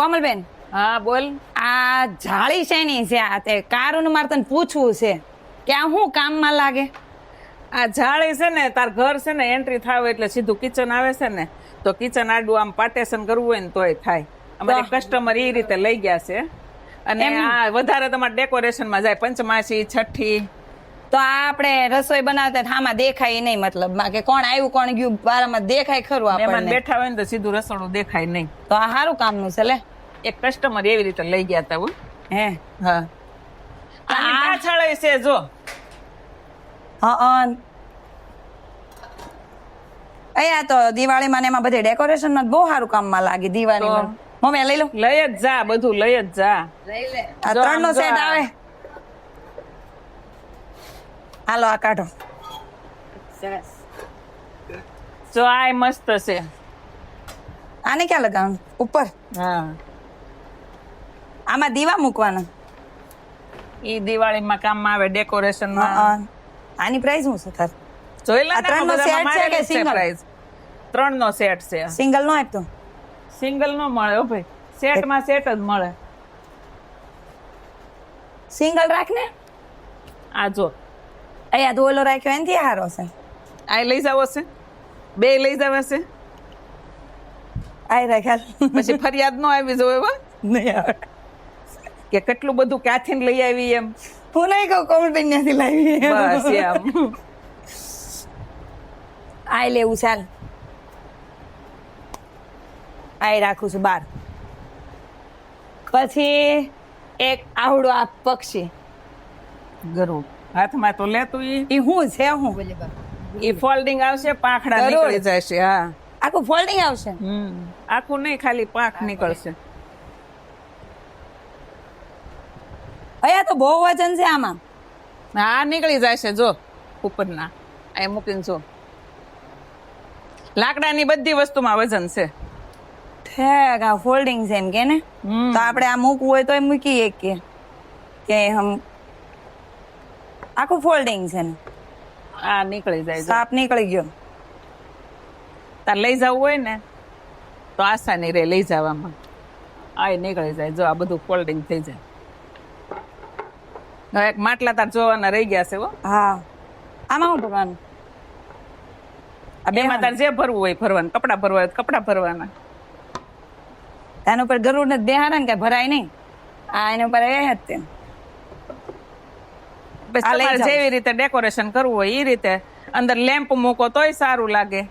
કોમલબેન, હા બોલ. આ જાળી શેની છે? આ તે કારું મારે તને પૂછવું છે કે આ શું કામમાં લાગે? આ જાળી છે ને, તાર ઘર છે ને એન્ટ્રી થાવ એટલે સીધું કિચન આવે છે ને, તો કિચન આડું આમ પાર્ટેશન કરવું હોય ને તોય થાય. અમારે કસ્ટમર એ રીતે લઈ ગયા છે. અને આ વધારે તમારે ડેકોરેશનમાં જાય, પંચમાસી, છઠ્ઠી. તો આ આપણે રસોઈ બનાવતા આમાં દેખાય નહીં, મતલબ કે કોણ આવ્યું કોણ ગયું બારામાં દેખાય ખરું મહેમાન આપણને? બેઠા હોય ને તો સીધું રસોડું દેખાય નહીં. તો આ સારું કામનું છે લે. એક કસ્ટમર એવી રીતે લઈ ગયા હતા. હો. હે હા, આની પાછળ છે જો. હા અહીંયા તો દિવાળીમાં ને એમાં બધે ડેકોરેશનમાં બહુ સારું કામમાં લાગે. દિવાળીમાં મમ્મી લઈ લો. લઈ જ જા, બધું લઈ જ જા. આ 3 નો સેટ આવે. હાલો આ કાઢો. જો આ મસ્ત છે. આને ક્યાં લગાવવાનું? ઉપર. હા, આમાં દીવા મૂકવાના. ઈ દિવાળીમાં કામમાં આવે, ડેકોરેશનમાં. આની પ્રાઇસ શું છે તાર? જોઈ લે. આ 3 નો સેટ છે કે સિંગલ? 3 નો સેટ છે. સિંગલ નો આપતો? સિંગલ નો મળે હો ભાઈ, સેટમાં સેટ જ મળે. સિંગલ રાખ ને. આ જો અહીંયા તો ઓલો રાખ્યો એનાથી સારો છે. આ લઈ જાવ છે, બે લઈ જાવ છે. આ રાખ્યા પછી ફરિયાદ નો આવી જોઈએ હો નહીં આવે કે કેટલું બધું ક્યાંથી લઈ આવી એમ. હું નહીં કહું કોમલબેન ત્યાંથી લાવી. બસ એમ. આ લેવું ચાલ. આ રાખું છું બાર. પછી એક આવડું આ પક્ષી ગરુડ હાથમાં તો લેતું ઈ શું છે? હું ઈ ફોલ્ડિંગ આવશે, પાંખડા ગરુડ. નીકળી જશે. હા, આખું ફોલ્ડિંગ આવશે. આખું નહીં, ખાલી પાંખ નીકળશે. અહીંયા તો બહુ વજન છે આમાં. હા, નીકળી જશે. જો ઉપરના આ મૂકીને જો, લાકડાની બધી વસ્તુમાં વજન છે. ઠેક આ ફોલ્ડિંગ છે એમ કે ને? તો આપણે આ મૂકવું હોય તો મૂકીએ કે હમ આખું ફોલ્ડિંગ છે ને? આ નીકળી જાય. જો સાપ નીકળી ગયો. તાર લઈ જવું હોય ને તો આસાની રે લઈ જવામાં. આ નીકળી જાય. જો આ બધું ફોલ્ડિંગ થઈ જાય. હવે એક માટલા તાર જોવાના રહી ગયા છે. હો, હા. આમાં શું ભરવાનું? બેમાં તાર જે ભરવું હોય ભરવાનું. કપડા ભરવા હોય કપડા ભરવાના. એના ઉપર ગરુડ ને બેહારા ને કઈ ભરાય નહીં. આ એના ઉપર એ જ તે. જેવી રીતે ડેકોરેશન કરવું હોય એ રીતે અંદર લેમ્પ મૂકો તોય સારું લાગે.